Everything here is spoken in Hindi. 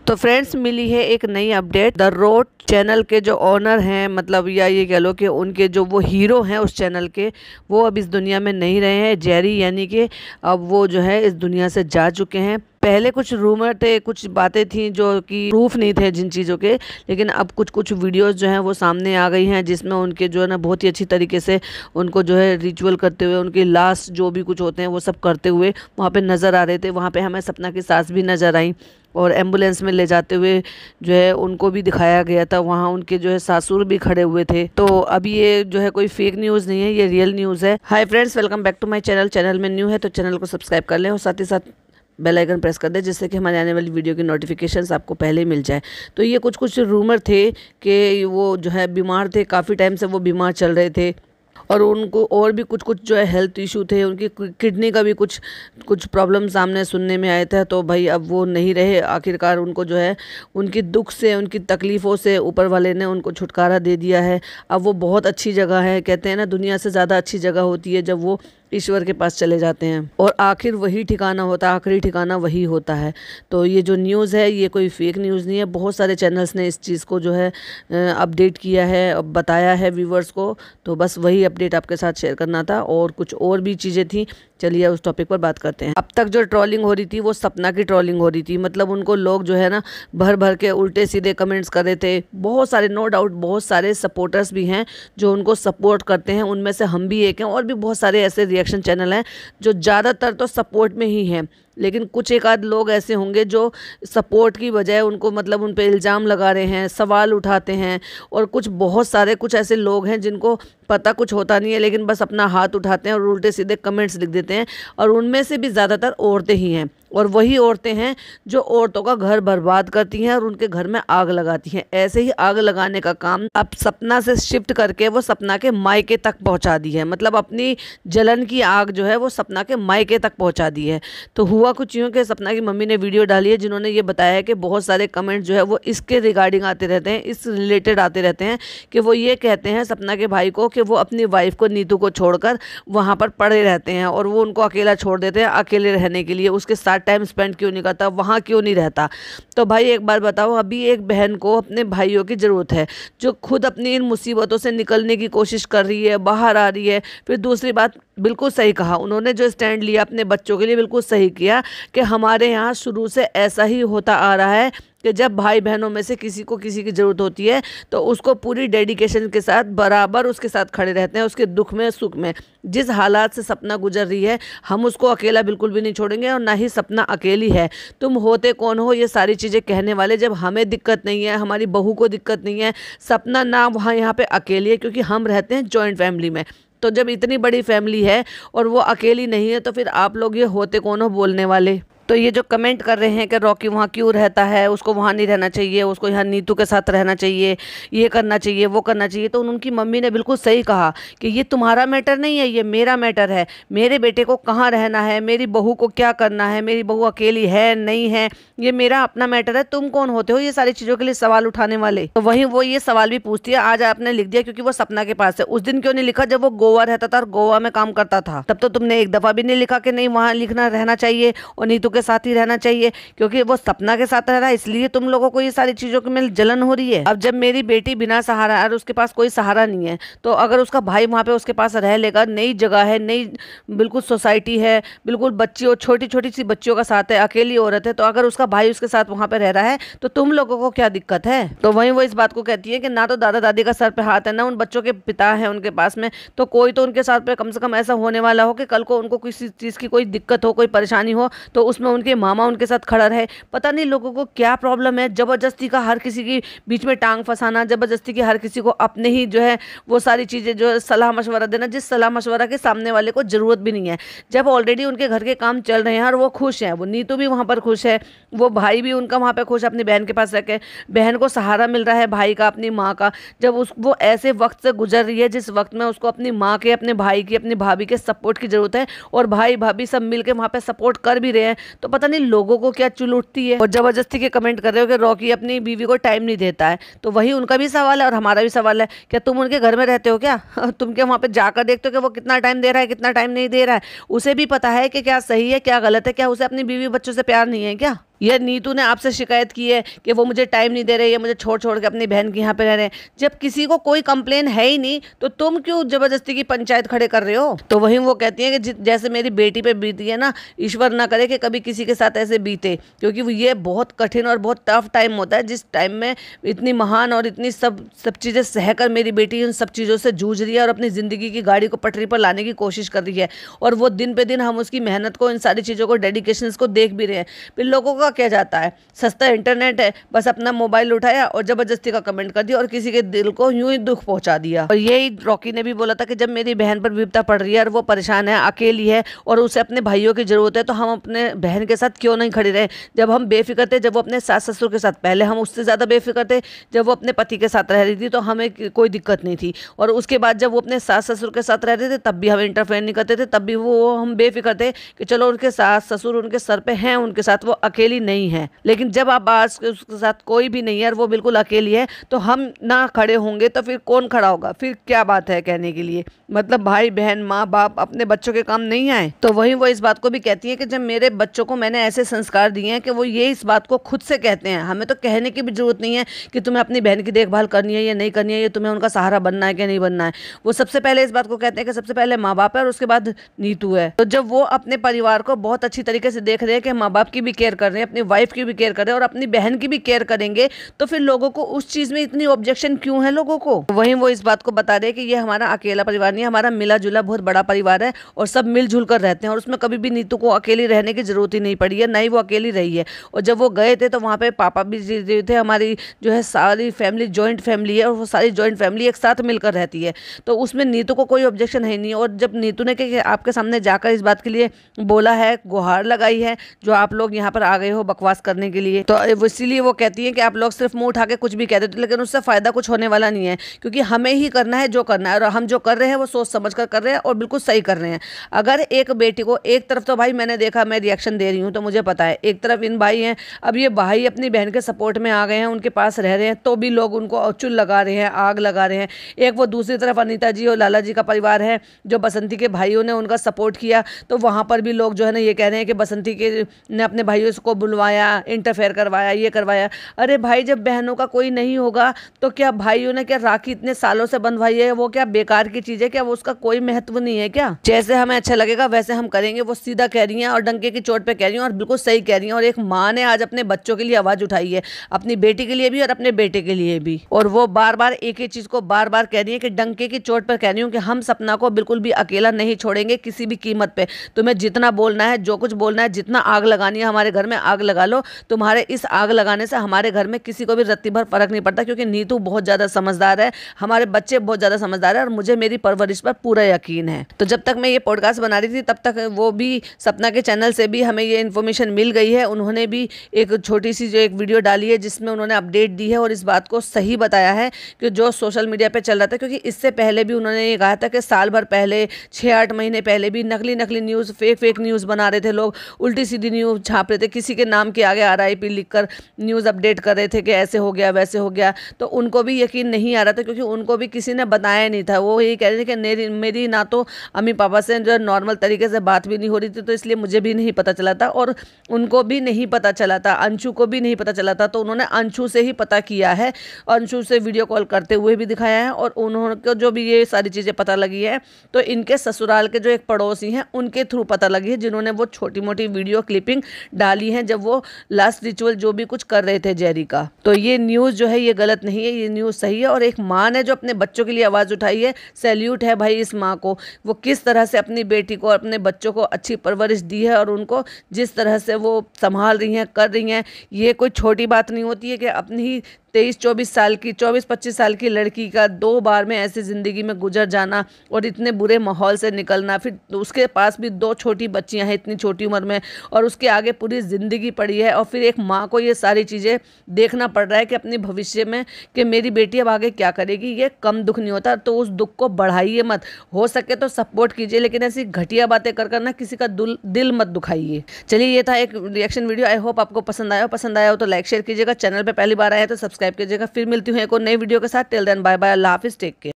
तो फ्रेंड्स, मिली है एक नई अपडेट। द रोड चैनल के जो ऑनर हैं, मतलब या ये कह लो कि उनके जो वो हीरो हैं उस चैनल के, वो अब इस दुनिया में नहीं रहे हैं। जेरी यानी कि अब वो जो है इस दुनिया से जा चुके हैं। पहले कुछ रूमर थे, कुछ बातें थी जो कि प्रूफ नहीं थे जिन चीज़ों के, लेकिन अब कुछ वीडियोस जो हैं वो सामने आ गई हैं, जिसमें उनके जो है ना बहुत ही अच्छी तरीके से उनको जो है रिचुअल करते हुए, उनके लास्ट जो भी कुछ होते हैं वो सब करते हुए वहाँ पे नज़र आ रहे थे। वहाँ पे हमें सपना की सास भी नज़र आई और एम्बुलेंस में ले जाते हुए जो है उनको भी दिखाया गया था। वहाँ उनके जो है सासुर भी खड़े हुए थे। तो अब ये जो है कोई फेक न्यूज़ नहीं है, ये रियल न्यूज़ है। Hi friends, welcome back to my channel. Channel में न्यू है तो चैनल को सब्सक्राइब कर लें और साथ ही साथ बेल आइकन प्रेस कर दें, जिससे कि हमारे आने वाली वीडियो की नोटिफिकेशंस आपको पहले ही मिल जाए। तो ये कुछ रूमर थे कि वो जो है बीमार थे, काफ़ी टाइम से वो बीमार चल रहे थे और उनको और भी कुछ जो है हेल्थ इशू थे। उनकी किडनी का भी कुछ प्रॉब्लम सामने सुनने में आया था। तो भाई अब वो नहीं रहे। आखिरकार उनको जो है उनकी दुख से, उनकी तकलीफ़ों से ऊपर वाले ने उनको छुटकारा दे दिया है। अब वो बहुत अच्छी जगह है। कहते हैं ना, दुनिया से ज़्यादा अच्छी जगह होती है जब वो ईश्वर के पास चले जाते हैं और आखिर वही ठिकाना होता है, आखिरी ठिकाना वही होता है। तो ये जो न्यूज़ है ये कोई फेक न्यूज़ नहीं है। बहुत सारे चैनल्स ने इस चीज़ को जो है अपडेट किया है, बताया है व्यूवर्स को। तो बस वही अपडेट आपके साथ शेयर करना था। और कुछ और भी चीज़ें थी, चलिए उस टॉपिक पर बात करते हैं। अब तक जो ट्रोलिंग हो रही थी वो सपना की ट्रोलिंग हो रही थी। मतलब उनको लोग जो है ना भर भर के उल्टे सीधे कमेंट्स कर रहे थे। बहुत सारे, नो डाउट बहुत सारे सपोर्टर्स भी हैं जो उनको सपोर्ट करते हैं, उनमें से हम भी एक हैं। और भी बहुत सारे ऐसे रिएक्शन चैनल हैं जो ज़्यादातर तो सपोर्ट में ही हैं, लेकिन कुछ एक आध लोग ऐसे होंगे जो सपोर्ट की बजाय उनको मतलब उन पे इल्ज़ाम लगा रहे हैं, सवाल उठाते हैं। और बहुत सारे ऐसे लोग हैं जिनको पता कुछ होता नहीं है, लेकिन बस अपना हाथ उठाते हैं और उल्टे सीधे कमेंट्स लिख देते हैं। और उनमें से भी ज़्यादातर औरतें ही हैं, और वही औरतें हैं जो औरतों का घर बर्बाद करती हैं और उनके घर में आग लगाती हैं। ऐसे ही आग लगाने का काम अब सपना से शिफ्ट करके वो सपना के मायके तक पहुंचा दी है। मतलब अपनी जलन की आग जो है वो सपना के मायके तक पहुंचा दी है। तो हुआ कुछ यूँ कि सपना की मम्मी ने वीडियो डाली है जिन्होंने ये बताया है कि बहुत सारे कमेंट जो है वो इसके रिगार्डिंग आते रहते हैं, इस रिलेटेड आते रहते हैं कि वो ये कहते हैं सपना के भाई को कि वो अपनी वाइफ को, नीतू को छोड़कर वहाँ पर पड़े रहते हैं और वो उनको अकेला छोड़ देते हैं अकेले रहने के लिए। उसके साथ टाइम स्पेंड क्यों नहीं करता, वहाँ क्यों नहीं रहता। तो भाई एक बार बताओ, अभी एक बहन को अपने भाइयों की ज़रूरत है जो खुद अपनी इन मुसीबतों से निकलने की कोशिश कर रही है, बाहर आ रही है। फिर दूसरी बात, बिल्कुल सही कहा उन्होंने, जो स्टैंड लिया अपने बच्चों के लिए बिल्कुल सही किया कि हमारे यहाँ शुरू से ऐसा ही होता आ रहा है कि जब भाई बहनों में से किसी को किसी की ज़रूरत होती है तो उसको पूरी डेडिकेशन के साथ बराबर उसके साथ खड़े रहते हैं, उसके दुख में सुख में। जिस हालात से सपना गुजर रही है हम उसको अकेला बिल्कुल भी नहीं छोड़ेंगे और ना ही सपना अकेली है। तुम होते कौन हो ये सारी चीज़ें कहने वाले, जब हमें दिक्कत नहीं है, हमारी बहू को दिक्कत नहीं है, सपना ना वहाँ यहाँ पे अकेली है, क्योंकि हम रहते हैं जॉइंट फैमिली में। तो जब इतनी बड़ी फैमिली है और वो अकेली नहीं है तो फिर आप लोग ये होते कौन हो बोलने वाले। तो ये जो कमेंट कर रहे हैं कि रॉकी वहाँ क्यों रहता है, उसको वहाँ नहीं रहना चाहिए, उसको यहाँ नीतू के साथ रहना चाहिए, ये करना चाहिए, वो करना चाहिए, तो उनकी मम्मी ने बिल्कुल सही कहा कि ये तुम्हारा मैटर नहीं है, ये मेरा मैटर है। मेरे बेटे को कहाँ रहना है, मेरी बहू को क्या करना है, मेरी बहू अकेली है नहीं है, ये मेरा अपना मैटर है। तुम कौन होते हो ये सारी चीज़ों के लिए सवाल उठाने वाले। तो वहीं वो ये सवाल भी पूछती है। आज आपने लिख दिया क्योंकि वो सपना के पास है। उस दिन क्यों नहीं लिखा जब वो गोवा रहता था और गोवा में काम करता था? तब तो तुमने एक दफ़ा भी नहीं लिखा कि नहीं वहाँ लिखना रहना चाहिए और नीतू के साथ ही रहना चाहिए, क्योंकि वो सपना के साथ रह रहा है इसलिए तुम लोगों को ये सारी चीजों की में जलन हो रही है। अब जब मेरी बेटी बिना सहारा और उसके पास कोई सहारा नहीं है, तो अगर उसका भाई वहाँ पे उसके पास रह लेगा, नई जगह है, नई बिल्कुल सोसाइटी है, बिल्कुल बच्चियों, छोटी छोटी सी बच्चियों का साथ है, अकेली औरत है, तो अगर उसका भाई उसके साथ वहाँ पे रह रहा है तो तुम लोगों को क्या दिक्कत है? तो वहीं वो इस बात को कहती है कि ना तो दादा दादी का सर पे हाथ है, ना उन बच्चों के पिता है उनके पास में, तो कोई तो उनके साथ पे कम से कम ऐसा होने वाला हो कि कल को उनको किसी चीज़ की कोई दिक्कत हो, कोई परेशानी हो, तो उसमें उनके मामा उनके साथ खड़ा रहे। पता नहीं लोगों को क्या प्रॉब्लम है, जबरदस्ती का हर किसी की बीच में टांग फंसाना, जबरदस्ती की हर किसी को अपने ही जो है वो सारी चीज़ें जो सलाह मशवरा देना, जिस सलाह मशवरा के सामने वाले को ज़रूरत भी नहीं है। जब ऑलरेडी उनके घर के काम चल रहे हैं और वो खुश हैं, वो नीतू भी वहाँ पर खुश है, वो भाई भी उनका वहाँ पर खुश है, अपनी बहन के पास रह के बहन को सहारा मिल रहा है भाई का, अपनी माँ का। जब वो ऐसे वक्त से गुजर रही है जिस वक्त में उसको अपनी माँ के, अपने भाई की, अपनी भाभी के सपोर्ट की ज़रूरत है और भाई भाभी सब मिल के वहाँ पर सपोर्ट कर भी रहे हैं, तो पता नहीं लोगों को क्या चुल उठती है और जबरदस्ती के कमेंट कर रहे हो कि रॉकी अपनी बीवी को टाइम नहीं देता है। तो वही उनका भी सवाल है और हमारा भी सवाल है, क्या तुम उनके घर में रहते हो क्या? तुम क्या वहाँ पे जाकर देखते हो कि वो कितना टाइम दे रहा है, कितना टाइम नहीं दे रहा है? उसे भी पता है कि क्या सही है क्या गलत है, क्या उसे अपनी बीवी बच्चों से प्यार नहीं है क्या? या नीतू ने आपसे शिकायत की है कि वो मुझे टाइम नहीं दे रही है, मुझे छोड़ छोड़ के अपनी बहन के यहाँ पे रह रहे हैं। जब किसी को कोई कंप्लेन है ही नहीं तो तुम क्यों जबरदस्ती की पंचायत खड़े कर रहे हो? तो वहीं वो कहती है कि जैसे मेरी बेटी पे बीती है ना, ईश्वर ना करे कि कभी किसी के साथ ऐसे बीते, क्योंकि ये बहुत कठिन और बहुत टफ टाइम होता है, जिस टाइम में इतनी महान और इतनी सब चीज़ें सहकर मेरी बेटी उन सब चीज़ों से जूझ रही है और अपनी ज़िंदगी की गाड़ी को पटरी पर लाने की कोशिश कर रही है। और वो दिन पे दिन हम उसकी मेहनत को, इन सारी चीज़ों को, डेडिकेशन को देख भी रहे हैं। फिर लोगों का क्या जाता है, सस्ता इंटरनेट है, बस अपना मोबाइल उठाया और जबरदस्ती का कमेंट कर दिया और किसी के दिल को यूं ही दुख पहुंचा दिया। और यही रॉकी ने भी बोला था कि जब मेरी बहन पर विपदा पड़ रही है और वो परेशान है, अकेली है और उसे अपने भाइयों की जरूरत है, तो हम अपने बहन के साथ क्यों नहीं खड़े रहे? जब हम बेफिक्र थे, जब वो अपने सास ससुर के साथ, पहले हम उससे ज़्यादा बेफिक्र थे। जब वो अपने पति के साथ रह रही थी तो हमें कोई दिक्कत नहीं थी, और उसके बाद जब वो अपने सास ससुर के साथ रहते थे तब भी हम इंटरफेयर नहीं करते थे, तब भी वो हम बेफिक्र थे कि चलो उनके सास ससुर उनके सर पे हैं, उनके साथ वो अकेली नहीं है। लेकिन जब आप आज उसके साथ कोई भी नहीं है और वो बिल्कुल अकेली है, तो हम ना खड़े होंगे तो फिर कौन खड़ा होगा? फिर क्या बात है कहने के लिए? मतलब भाई बहन माँ बाप अपने बच्चों के काम नहीं आए? तो वहीं वो इस बात को भी कहती है कि जब मेरे बच्चों को मैंने ऐसे संस्कार दिए हैं कि वो ये इस बात को खुद से कहते हैं, हमें तो कहने की भी जरूरत नहीं है कि तुम्हें अपनी बहन की देखभाल करनी है या नहीं करनी है, या तुम्हें उनका सहारा बनना है कि नहीं बनना है। वो सबसे पहले इस बात को कहते हैं कि सबसे पहले माँ बाप है और उसके बाद नीतू है। तो जब वो अपने परिवार को बहुत अच्छी तरीके से देख रहे हैं कि माँ बाप की भी केयर कर रहे हैं, अपनी वाइफ की भी केयर कर रहे हैं और अपनी बहन की भी केयर करेंगे, तो फिर लोगों को उस चीज में इतनी ऑब्जेक्शन क्यों है लोगों को? वहीं वो इस बात को बता रहे कि ये हमारा अकेला परिवार नहीं है, हमारा मिला जुला बहुत बड़ा परिवार है और सब मिलजुल कर रहते हैं, और उसमें कभी भी नीतू को अकेली रहने की जरूरत ही नहीं पड़ी है, ना ही वो अकेली रही है। और जब वो गए थे तो वहाँ पे पापा भी जी थे, हमारी जो है सारी फैमिली जॉइंट फैमिली है और वो सारी जॉइंट फैमिली एक साथ मिलकर रहती है, तो उसमें नीतू को कोई ऑब्जेक्शन है नहीं। और जब नीतू ने कि आपके सामने जाकर इस बात के लिए बोला है, गुहार लगाई है, जो आप लोग यहाँ पर आ गए हो बकवास करने के लिए, तो इसीलिए वो कहती है कि आप लोग सिर्फ मुंह उठा के कुछ भी कह देते, लेकिन उससे फायदा कुछ होने वाला नहीं है, क्योंकि हमें ही करना है जो करना है, और हम जो कर रहे हैं वो सोच समझ कर रहे हैं और बिल्कुल सही कर रहे हैं। अगर एक बेटी को, एक तरफ तो भाई मैंने देखा, मैं रिएक्शन दे रही हूँ तो मुझे पता है, एक तरफ इन भाई हैं, अब ये भाई अपनी बहन के सपोर्ट में आ गए हैं, उनके पास रह रहे हैं, तो भी लोग उनको चुल लगा रहे हैं, आग लगा रहे हैं। एक वो दूसरी तरफ अनीता जी और लाला जी का परिवार है, जो बसंती के भाइयों ने उनका सपोर्ट किया, तो वहाँ पर भी लोग जो है ना ये कह रहे हैं कि बसंती के ने अपने भाइयों को बुलवाया, इंटरफेयर करवाया, ये करवाया। अरे भाई जब बहनों का कोई नहीं होगा तो क्या भाइयों ने क्या राखी इतने सालों से बंधवाई है, वो क्या बेकार की चीज है क्या? वो उसका कोई महत्व नहीं है क्या? जैसे हमें अच्छा लगेगा वैसे हम करेंगे, वो सीधा कह रही हैं और डंके की चोट पे कह रही हैं और बिल्कुल सही कह रही हैं। और एक माँ ने आज अपने बच्चों के लिए आवाज उठाई है, अपनी बेटी के लिए भी और अपने बेटे के लिए भी, और वो बार बार एक ही चीज को बार बार कह रही है कि डंके की चोट पर कह रही हूँ कि हम सपना को बिल्कुल भी अकेला नहीं छोड़ेंगे किसी भी कीमत पे। तुम्हें जितना बोलना है, जो कुछ बोलना है, जितना आग लगानी है हमारे घर में आग लगा लो। तुम्हारे इस आग लगाने से हमारे घर में किसी को भी रत्ती भर फर्क नहीं पड़ता, क्योंकि नीतू बहुत ज्यादा समझदार है, हमारे बच्चे बहुत ज्यादा समझदार है और मुझे मेरी परवरिश पर पूरा यकीन है। तो जब तक मैं ये पॉडकास्ट बना रही थी तब तक वो भी सपना के चैनल से भी हमें ये इन्फॉर्मेशन मिल गई है। उन्होंने भी एक छोटी सी जो एक वीडियो डाली है जिसमें उन्होंने अपडेट दी है और इस बात को सही बताया है कि जो सोशल मीडिया पे चल रहा था, क्योंकि इससे पहले भी उन्होंने ये कहा था कि साल भर पहले 6-8 महीने पहले भी नकली न्यूज़, फेक न्यूज़ बना रहे थे लोग, उल्टी सीधी न्यूज़ छाप रहे थे, किसी के नाम के आगे RIP लिखकर न्यूज़ अपडेट कर रहे थे कि ऐसे हो गया वैसे हो गया। तो उनको भी यकीन नहीं आ रहा था, क्योंकि उनको भी किसी ने बताया नहीं था। वो यही कह रहे थे कि मेरी ना तो अम्मी पापा से जो नॉर्मल तरीके से बात भी नहीं हो रही थी, तो इसलिए मुझे भी नहीं पता चला था और उनको भी नहीं पता चला था, अंशु को भी नहीं पता चला था। तो उन्होंने अंशु से ही पता किया है, अंशु से वीडियो कॉल करते हुए भी दिखाया है, और उन्होंने जो भी ये सारी चीज़ें पता लगी है तो इनके ससुराल के जो एक पड़ोसी हैं उनके थ्रू पता लगी है, जिन्होंने वो छोटी मोटी वीडियो क्लिपिंग डाली है जब वो लास्ट रिचुअल जो भी कुछ कर रहे थे जेरी का। तो ये न्यूज़ जो है ये गलत नहीं है, ये न्यूज़ सही है। और एक माँ ने जो अपने बच्चों के लिए आवाज़ उठाई है, सैल्यूट है भाई इस माँ को। वो किस तरह से अपनी बेटी को और अपने बच्चों को अच्छी परवरिश दी है और उनको जिस तरह से वो संभाल रही हैं, कर रही हैं, ये कोई छोटी बात नहीं होती है कि अपनी ही 23-24 साल की, 24-25 साल की लड़की का 2 बार में ऐसी ज़िंदगी में गुजर जाना और इतने बुरे माहौल से निकलना, फिर उसके पास भी 2 छोटी बच्चियां हैं इतनी छोटी उम्र में, और उसके आगे पूरी ज़िंदगी पड़ी है, और फिर एक माँ को ये सारी चीज़ें देखना पड़ रहा है कि अपने भविष्य में कि मेरी बेटी अब आगे क्या करेगी। ये कम दुख नहीं होता, तो उस दुख को बढ़ाइए मत, हो सके तो सपोर्ट कीजिए, लेकिन ऐसी घटिया बातें कर ना किसी का दिल मत दुखाइए। चलिए ये था एक रिएक्शन वीडियो, आई होप आपको पसंद आया हो तो लाइक शेयर कीजिएगा, चैनल पर पहली बार आया तो सब्सक्राइब कीजिएगा। फिर मिलती हूँ एक और नई वीडियो के साथ। टिल देन बाय बाय, अल्लाह हाफिज़, टेक केयर।